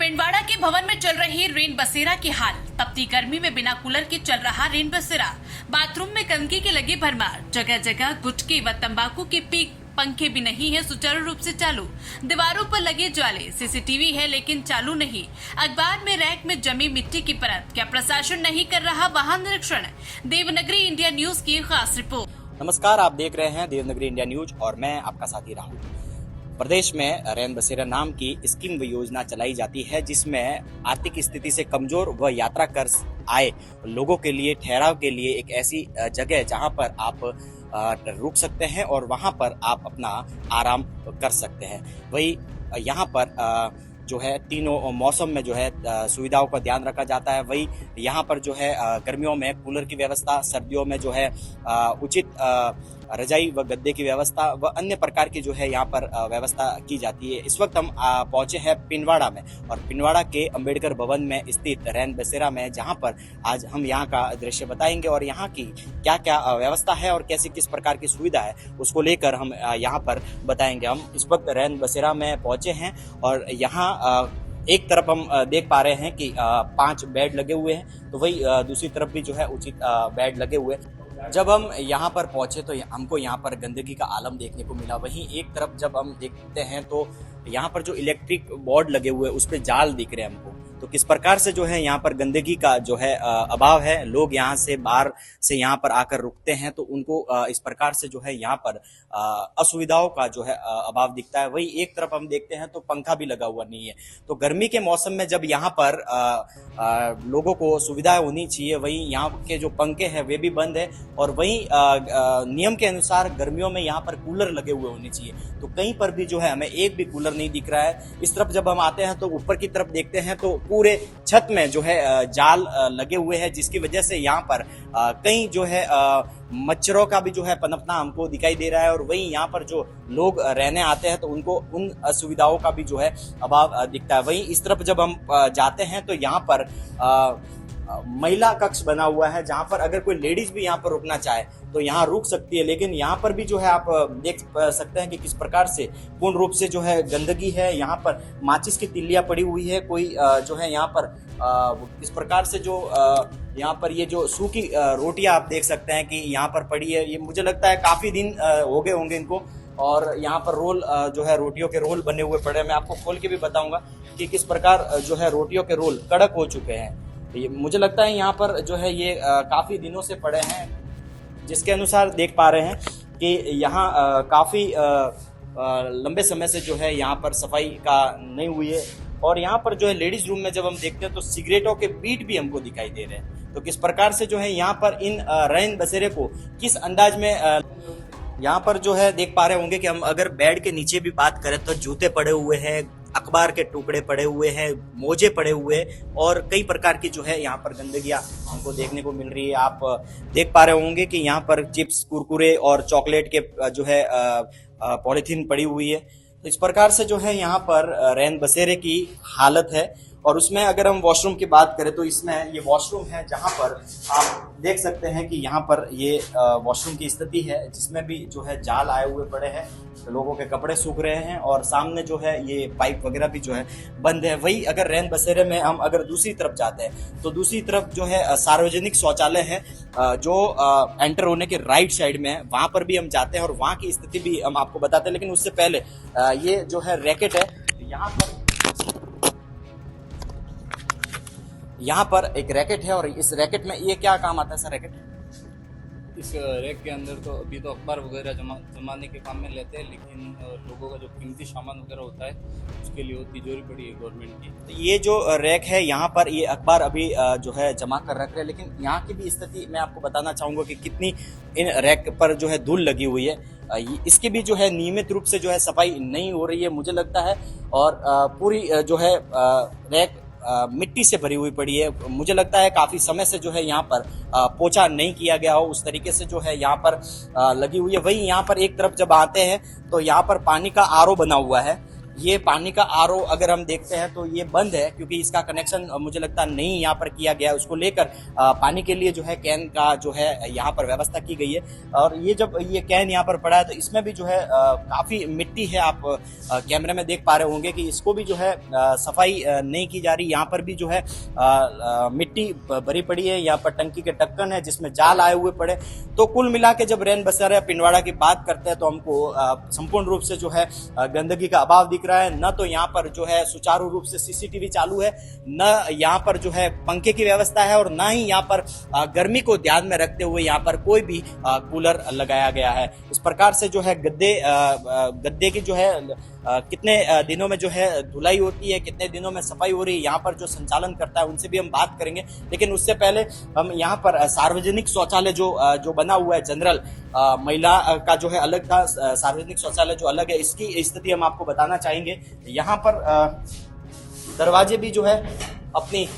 पिंडवाड़ा के भवन में चल रही रेन बसेरा की हाल। तपती गर्मी में बिना कूलर के चल रहा रेन बसेरा। बाथरूम में गंदगी के लगे भरमार। जगह जगह गुटके व तंबाकू के पीक। पंखे भी नहीं है सुचारू रूप से चालू। दीवारों पर लगे ज्वाले। सीसीटीवी है लेकिन चालू नहीं। अखबार में रैक में जमी मिट्टी की परत। क्या प्रशासन नहीं कर रहा वाहन निरीक्षण? देवनागरी इंडिया न्यूज की खास रिपोर्ट। नमस्कार, आप देख रहे हैं देवनागरी इंडिया न्यूज और मैं आपका साथी राहुल। प्रदेश में रेन बसेरा नाम की स्कीम व योजना चलाई जाती है जिसमें आर्थिक स्थिति से कमजोर व यात्रा कर आए लोगों के लिए ठहराव के लिए एक ऐसी जगह है जहां पर आप रुक सकते हैं और वहां पर आप अपना आराम कर सकते हैं। वही यहाँ पर जो है तीनों मौसम में जो है सुविधाओं का ध्यान रखा जाता है। वही यहाँ पर जो है गर्मियों में कूलर की व्यवस्था, सर्दियों में जो है उचित रजाई व गद्दे की व्यवस्था व अन्य प्रकार की जो है यहाँ पर व्यवस्था की जाती है। इस वक्त हम पहुंचे हैं पिंडवाड़ा में और पिंडवाड़ा के अंबेडकर भवन में स्थित रेन बसेरा में, जहां पर आज हम यहाँ का दृश्य बताएंगे और यहाँ की क्या क्या व्यवस्था है और कैसे किस प्रकार की सुविधा है उसको लेकर हम यहाँ पर बताएंगे। हम इस वक्त रेन बसेरा में पहुंचे हैं और यहाँ एक तरफ हम देख पा रहे हैं कि 5 बेड लगे हुए हैं, तो वही दूसरी तरफ भी जो है उचित बेड लगे हुए हैं। जब हम यहाँ पर पहुंचे तो हमको यहाँ पर गंदगी का आलम देखने को मिला। वहीं एक तरफ जब हम देखते हैं तो यहाँ पर जो इलेक्ट्रिक बोर्ड लगे हुए हैं उस पे जाल दिख रहे हैं हमको। तो किस प्रकार से जो है यहाँ पर गंदगी का जो है अभाव है। लोग यहाँ से बाहर से यहाँ पर आकर रुकते हैं तो उनको इस प्रकार से जो है यहाँ पर असुविधाओं का जो है अभाव दिखता है। वही एक तरफ हम देखते हैं तो पंखा भी लगा हुआ नहीं है। तो गर्मी के मौसम में जब यहाँ पर लोगों को सुविधाएं होनी चाहिए, वही यहाँ के जो पंखे हैं वे भी बंद है और वही नियम के अनुसार गर्मियों में यहाँ पर कूलर लगे हुए होने चाहिए। तो कहीं पर भी जो है हमें एक भी कूलर नहीं दिख रहा है। इस तरफ जब हम आते हैं तो ऊपर की तरफ देखते हैं तो पूरे छत में जो है जाल लगे हुए हैं, जिसकी वजह से यहाँ पर कहीं जो है मच्छरों का भी जो है पनपना हमको दिखाई दे रहा है। और वहीं यहाँ पर जो लोग रहने आते हैं तो उनको उन सुविधाओं का भी जो है अभाव दिखता है। वहीं इस तरफ जब हम जाते हैं तो यहाँ पर महिला कक्ष बना हुआ है, जहां पर अगर कोई लेडीज भी यहाँ पर रुकना चाहे तो यहाँ रुक सकती है। लेकिन यहाँ पर भी जो है आप देख सकते हैं कि किस प्रकार से पूर्ण रूप से जो है गंदगी है। यहाँ पर माचिस की तिल्लियां पड़ी हुई है। कोई जो है यहाँ पर इस प्रकार से जो यहाँ पर ये जो सूखी रोटियां आप देख सकते हैं कि यहाँ पर पड़ी है। ये मुझे लगता है काफी दिन हो गए होंगे इनको। और यहाँ पर रोल जो है रोटियों के रोल बने हुए पड़े हैं। मैं आपको खोल के भी बताऊंगा कि किस प्रकार जो है रोटियों के रोल कड़क हो चुके हैं। ये मुझे लगता है यहाँ पर जो है ये काफी दिनों से पड़े हैं, जिसके अनुसार देख पा रहे हैं कि यहाँ काफी लंबे समय से जो है यहाँ पर सफाई का नहीं हुई है। और यहाँ पर जो है लेडीज रूम में जब हम देखते हैं तो सिगरेटों के बीट भी हमको दिखाई दे रहे हैं। तो किस प्रकार से जो है यहाँ पर इन रेन बसेरे को किस अंदाज में यहाँ पर जो है देख पा रहे होंगे कि हम अगर बेड के नीचे भी बात करें तो जूते पड़े हुए हैं, अखबार के टुकड़े पड़े हुए हैं, मोजे पड़े हुए हैं और कई प्रकार की जो है यहाँ पर गंदगियां हमको देखने को मिल रही है। आप देख पा रहे होंगे कि यहाँ पर चिप्स, कुरकुरे और चॉकलेट के जो है पॉलीथीन पड़ी हुई है। तो इस प्रकार से जो है यहाँ पर रेन बसेरे की हालत है। और उसमें अगर हम वॉशरूम की बात करें तो इसमें ये वॉशरूम है जहां पर आप देख सकते हैं कि यहाँ पर ये वॉशरूम की स्थिति है, जिसमें भी जो है जाल आए हुए पड़े हैं। तो लोगों के कपड़े सूख रहे हैं और सामने जो है ये पाइप वगैरह भी जो है बंद है। वही अगर रेन बसेरे में हम अगर दूसरी तरफ जाते हैं तो दूसरी तरफ जो है सार्वजनिक शौचालय है जो एंटर होने के राइट साइड में है। वहां पर भी हम जाते हैं और वहां की स्थिति भी हम आपको बताते हैं। लेकिन उससे पहले ये जो है रैकेट है, यहाँ पर एक रैकेट है और इस रैकेट में ये क्या काम आता है सर? रैकेट इस रैक के अंदर तो अभी तो अखबार वगैरह जमाने के काम में लेते हैं, लेकिन लोगों का जो कीमती सामान वगैरह होता है उसके लिए वो तिजोरी पड़ी है गवर्नमेंट की। तो ये जो रैक है यहाँ पर ये अखबार अभी जो है जमा कर रख रहे हैं। लेकिन यहाँ की भी स्थिति मैं आपको बताना चाहूंगा कि कितनी इन रैक पर जो है धूल लगी हुई है। इसकी भी जो है नियमित रूप से जो है सफाई नहीं हो रही है मुझे लगता है। और पूरी जो है रैक मिट्टी से भरी हुई पड़ी है। मुझे लगता है काफी समय से जो है यहाँ पर पोछा नहीं किया गया हो, उस तरीके से जो है यहाँ पर लगी हुई है। वही यहाँ पर एक तरफ जब आते हैं तो यहाँ पर पानी का आरओ बना हुआ है। ये पानी का आरओ अगर हम देखते हैं तो ये बंद है, क्योंकि इसका कनेक्शन मुझे लगता नहीं यहाँ पर किया गया है। उसको लेकर पानी के लिए जो है कैन का जो है यहाँ पर व्यवस्था की गई है। और ये जब ये कैन यहाँ पर पड़ा है तो इसमें भी जो है काफी मिट्टी है। आप कैमरे में देख पा रहे होंगे कि इसको भी जो है सफाई नहीं की जा रही। यहाँ पर भी जो है मिट्टी भरी पड़ी है। यहाँ पर टंकी के ढक्कन है जिसमें जाल आए हुए पड़े। तो कुल मिला के जब रैन बसेरा पिंडवाड़ा की बात करते हैं तो हमको संपूर्ण रूप से जो है गंदगी का अभाव दिख रहा है। न तो यहाँ पर जो है सुचारू रूप से सीसीटीवी चालू है, न यहाँ पर जो है पंखे की व्यवस्था है, और न ही यहाँ पर गर्मी को ध्यान में रखते हुए यहाँ पर कोई भी कूलर लगाया गया है। इस प्रकार से जो है गद्दे की जो है कितने दिनों में जो है धुलाई होती है, कितने दिनों में सफाई हो रही है, यहाँ पर जो संचालन करता है उनसे भी हम बात करेंगे। लेकिन उससे पहले हम यहाँ पर सार्वजनिक शौचालय जो बना हुआ है जनरल, महिला का जो है अलग था, सार्वजनिक शौचालय जो अलग है, इसकी स्थिति हम आपको बताना चाहेंगे। यहाँ पर दरवाजे भी जो है अपनी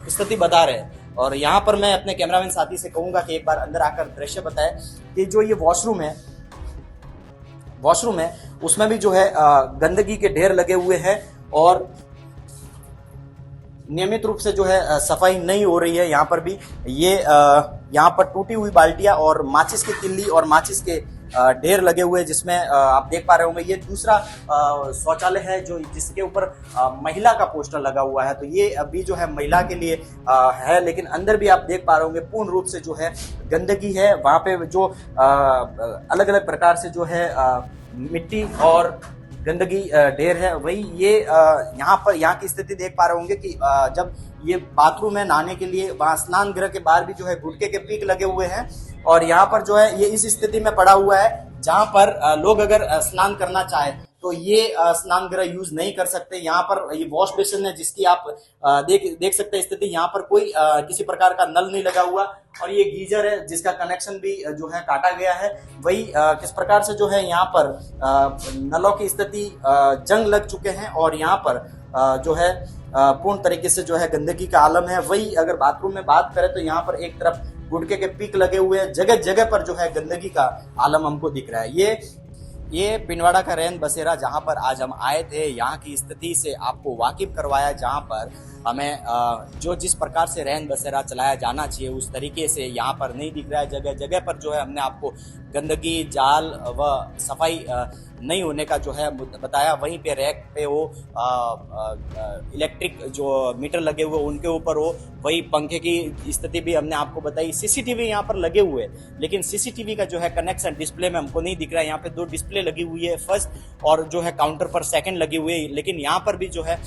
स्थिति बता रहे हैं। और यहाँ पर मैं अपने कैमरामैन साथी से कहूंगा कि एक बार अंदर आकर दृश्य बताए कि जो ये वॉशरूम है उसमें भी जो है गंदगी के ढेर लगे हुए हैं और नियमित रूप से जो है सफाई नहीं हो रही है। यहाँ पर भी ये यहाँ पर टूटी हुई बाल्टियां और माचिस की तिल्ली और माचिस के ढेर लगे हुए हैं, जिसमें आप देख पा रहे होंगे ये दूसरा शौचालय है जो जिसके ऊपर महिला का पोस्टर लगा हुआ है। तो ये अभी जो है महिला के लिए है, लेकिन अंदर भी आप देख पा रहे होंगे पूर्ण रूप से जो है गंदगी है। वहां पे जो अलग अलग प्रकार से जो है मिट्टी और गंदगी ढेर है। वही ये यहाँ की स्थिति देख पा रहे होंगे कि जब ये बाथरूम है नहाने के लिए, वहाँ स्नान गृह के बाहर भी जो है गुटके के पीक लगे हुए हैं। और यहाँ पर जो है ये इस स्थिति में पड़ा हुआ है जहाँ पर लोग अगर स्नान करना चाहे तो ये स्नान गृह यूज नहीं कर सकते। यहाँ पर ये वॉश बेसिन है जिसकी आप देख सकते हैं स्थिति। यहाँ पर कोई किसी प्रकार का नल नहीं लगा हुआ और ये गीजर है जिसका कनेक्शन भी जो है काटा गया है। वही किस प्रकार से जो है यहाँ पर नलों की स्थिति जंग लग चुके हैं और यहाँ पर जो है पूर्ण तरीके से जो है गंदगी का आलम है। वही अगर बाथरूम में बात करें तो यहाँ पर एक तरफ गुटके के पीक लगे हुए हैं, जगह जगह पर जो है गंदगी का आलम हमको दिख रहा है। ये पिंडवाड़ा का रैन बसेरा जहां पर आज हम आए थे, यहाँ की स्थिति से आपको वाकिफ करवाया, जहां पर हमें जो जिस प्रकार से रैन बसेरा चलाया जाना चाहिए उस तरीके से यहाँ पर नहीं दिख रहा है। जगह जगह पर जो है हमने आपको गंदगी, जाल व सफाई नहीं होने का जो है बताया। वहीं पे रैक पे वो इलेक्ट्रिक जो मीटर लगे हुए उनके ऊपर हो, वही पंखे की स्थिति भी हमने आपको बताई। सीसीटीवी यहाँ पर लगे हुए हैं, लेकिन सीसीटीवी का जो है कनेक्शन डिस्प्ले में हमको नहीं दिख रहा है। यहाँ पे 2 डिस्प्ले लगी हुई है, फर्स्ट और जो है काउंटर पर सेकंड लगी हुई है, लेकिन यहाँ पर भी जो है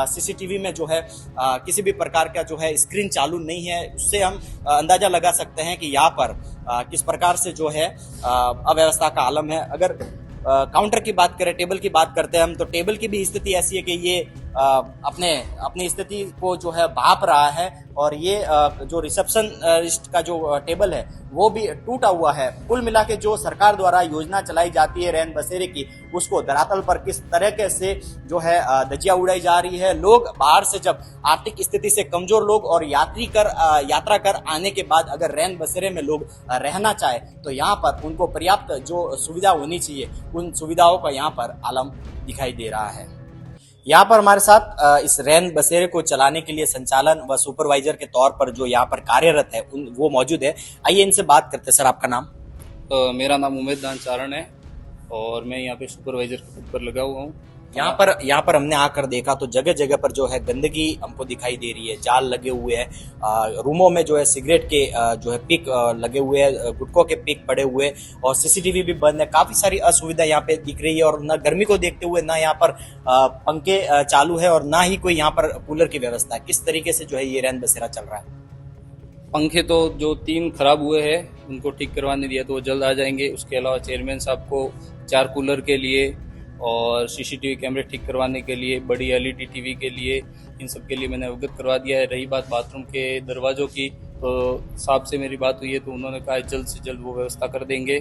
सीसीटीवी में जो है किसी भी प्रकार का जो है स्क्रीन चालू नहीं है। उससे हम अंदाजा लगा सकते हैं कि यहाँ पर किस प्रकार से जो है अव्यवस्था का आलम है। अगर काउंटर की बात करें, टेबल की बात करते हैं हम, तो टेबल की भी स्थिति ऐसी है कि ये अपनी स्थिति को जो है भाप रहा है और ये जो रिसेप्शनिस्ट का जो टेबल है वो भी टूटा हुआ है। कुल मिला के जो सरकार द्वारा योजना चलाई जाती है रैन बसेरे की, उसको धरातल पर किस तरह से जो है धज्जियां उड़ाई जा रही है। लोग बाहर से जब आर्थिक स्थिति से कमजोर लोग और यात्रा कर आने के बाद अगर रैन बसेरे में लोग रहना चाहे तो यहाँ पर उनको पर्याप्त जो सुविधा होनी चाहिए उन सुविधाओं का यहाँ पर आलम दिखाई दे रहा है। यहाँ पर हमारे साथ इस रैन बसेरे को चलाने के लिए संचालन व सुपरवाइजर के तौर पर जो यहाँ पर कार्यरत है वो मौजूद है। आइए इनसे बात करते हैं। सर, आपका नाम? मेरा नाम उमेद दान चारण है और मैं यहाँ पे सुपरवाइजर के पद पर लगा हुआ हूँ। यहाँ पर हमने आकर देखा तो जगह जगह पर जो है गंदगी हमको दिखाई दे रही है, जाल लगे हुए हैं, रूमों में जो है सिगरेट के जो है पिक लगे हुए हैं, गुटखों के पिक पड़े हुए हैं और सीसीटीवी भी बंद है। काफी सारी असुविधा यहाँ पे दिख रही है और न गर्मी को देखते हुए ना यहाँ पर पंखे चालू है और ना ही कोई यहाँ पर कूलर की व्यवस्था है। किस तरीके से जो है ये रैन बसेरा चल रहा है? पंखे तो जो 3 खराब हुए हैं उनको ठीक करवाने दिया तो वो जल्द आ जाएंगे। उसके अलावा चेयरमैन साहब को 4 कूलर के लिए और सीसीटीवी कैमरे ठीक करवाने के लिए, बड़ी एलईडी टीवी के लिए, इन सब के लिए मैंने अवगत करवा दिया है। रही बात बाथरूम के दरवाज़ों की, तो साहब से मेरी बात हुई है तो उन्होंने कहा जल्द से जल्द वो व्यवस्था कर देंगे।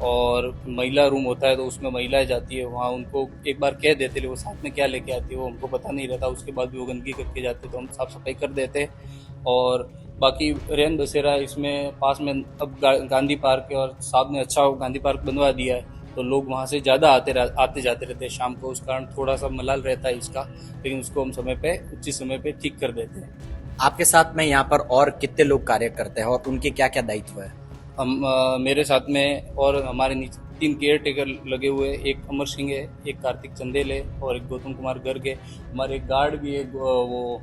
और महिला रूम होता है तो उसमें महिलाएं जाती है, वहाँ उनको एक बार कह देते ले वो साथ में क्या लेके आती है वो हमको पता नहीं रहता। उसके बाद भी वो गंदगी करके जाते तो हम साफ सफाई कर देते। और बाकी रैन बसेरा इसमें पास में अब गांधी पार्क है और साहब ने अच्छा गांधी पार्क बनवा दिया है तो लोग वहाँ से ज़्यादा आते जाते रहते हैं शाम को, उस कारण थोड़ा सा मलाल रहता है इसका, लेकिन उसको हम उचित समय पे ठीक कर देते हैं। आपके साथ में यहाँ पर और कितने लोग कार्य करते हैं और उनके क्या क्या दायित्व है? मेरे साथ में और हमारे नीचे 3 केयर टेकर लगे हुए हैं, एक अमर सिंह है, एक कार्तिक चंदेल है और एक गौतम कुमार गर्ग है। हमारे एक गार्ड भी है, वो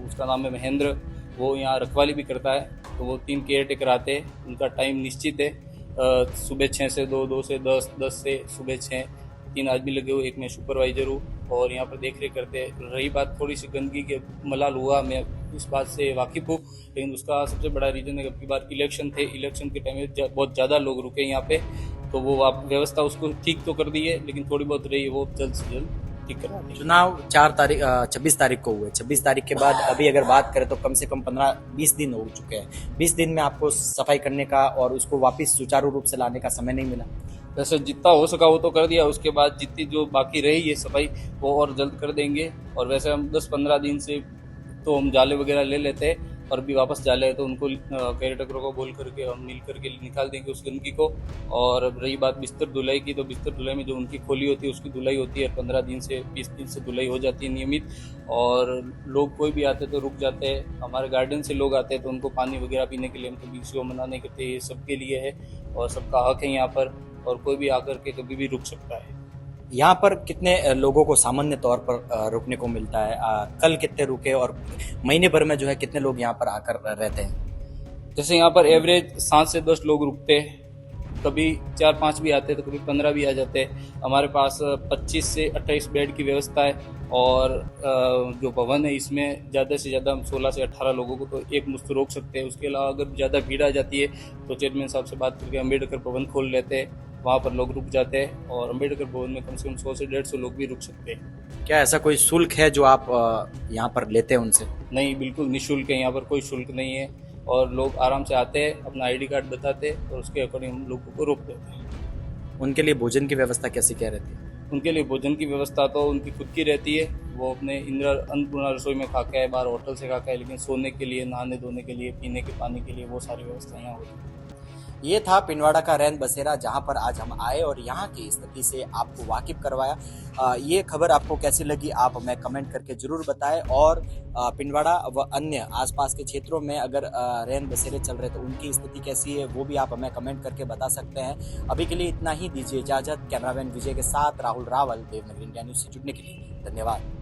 उसका नाम है महेंद्र, वो यहाँ रखवाली भी करता है। तो वो 3 केयर टेकर आते हैं, उनका टाइम निश्चित है, सुबह 6 से 2, 2 से 10, 10 से सुबह 6, 3 आदमी लगे हुए, एक मैं सुपरवाइजर हूँ और यहाँ पर देख रेख करते हैं। रही बात थोड़ी सी गंदगी के मलाल हुआ, मैं इस बात से वाकिफ़ हूँ, लेकिन उसका सबसे बड़ा रीज़न है कि अबकी बार इलेक्शन थे, इलेक्शन के टाइम में बहुत ज़्यादा लोग रुके यहाँ पे, तो वो आप व्यवस्था उसको ठीक तो कर दी है, लेकिन थोड़ी बहुत रही है, वो जल्द से जल्द ठीक करवा दी। चुनाव 26 तारीख को हुए। 26 तारीख के बाद अभी अगर बात करें तो कम से कम 15-20 दिन हो चुके हैं। 20 दिन में आपको सफाई करने का और उसको वापस सुचारू रूप से लाने का समय नहीं मिला? वैसे जितना हो सका वो तो कर दिया, उसके बाद जितनी जो बाकी रही है सफाई वो और जल्द कर देंगे। और वैसे हम 10-15 दिन से तो हम जाले वगैरह ले लेते हैं, और भी वापस जाले है तो उनको कैरेटकरों को बोल करके हम मिल करके निकाल देंगे उस गंदगी को। और रही बात बिस्तर धुलाई की, तो बिस्तर धुलाई में जो उनकी खोली होती है उसकी धुलाई होती है, 15 दिन से 20 दिन से धुलाई हो जाती है नियमित। और लोग कोई भी आते तो रुक जाते हैं, हमारे गार्डन से लोग आते हैं तो उनको पानी वगैरह पीने के लिए हम कभी किसी को मना नहीं करते, ये सबके लिए है और सबका हक है यहाँ पर, और कोई भी आकर के कभी भी रुक सकता है। यहाँ पर कितने लोगों को सामान्य तौर पर रुकने को मिलता है? कल कितने रुके और महीने भर में जो है कितने लोग यहाँ पर आकर रहते हैं? जैसे यहाँ पर एवरेज 7 से 10 लोग रुकते हैं, कभी 4-5 भी आते हैं तो कभी 15 भी आ जाते हैं। हमारे पास 25 से 28 बेड की व्यवस्था है, और जो भवन है इसमें ज़्यादा से ज़्यादा हम 16 से 18 लोगों को तो एक मुश्त रोक सकते हैं। उसके अलावा अगर ज़्यादा भीड़ आ जाती है तो चेयरमैन साहब से बात करके अम्बेडकर भवन खोल लेते हैं, वहाँ पर लोग रुक जाते हैं, और अम्बेडकर भवन में कम से कम 100 से 150 लोग भी रुक सकते हैं। क्या ऐसा कोई शुल्क है जो आप यहाँ पर लेते हैं उनसे? नहीं, बिल्कुल निःशुल्क है, यहाँ पर कोई शुल्क नहीं है, और लोग आराम से आते हैं, अपना ID कार्ड बताते हैं और उसके अकॉर्डिंग हम लोगों को रोक देते हैं। उनके लिए भोजन की व्यवस्था कैसी क्या रहती है? उनके लिए भोजन की व्यवस्था तो उनकी खुद की रहती है, वो अपने अन्नपूर्णा रसोई में खा के है, बाहर होटल से खा के है, लेकिन सोने के लिए, नहाने धोने के लिए, पीने के पानी के लिए वो सारी व्यवस्था यहाँ होती है। ये था पिंडवाड़ा का रैन बसेरा, जहां पर आज हम आए और यहाँ की स्थिति से आपको वाकिफ करवाया। ये खबर आपको कैसी लगी आप हमें कमेंट करके जरूर बताएं, और पिंडवाड़ा व अन्य आसपास के क्षेत्रों में अगर रैन बसेरे चल रहे तो उनकी स्थिति कैसी है वो भी आप हमें कमेंट करके बता सकते हैं। अभी के लिए इतना ही, दीजिए इजाजत। कैमरामैन विजय के साथ राहुल रावल, देवनगरी इंडिया न्यूज से जुड़ने के लिए धन्यवाद।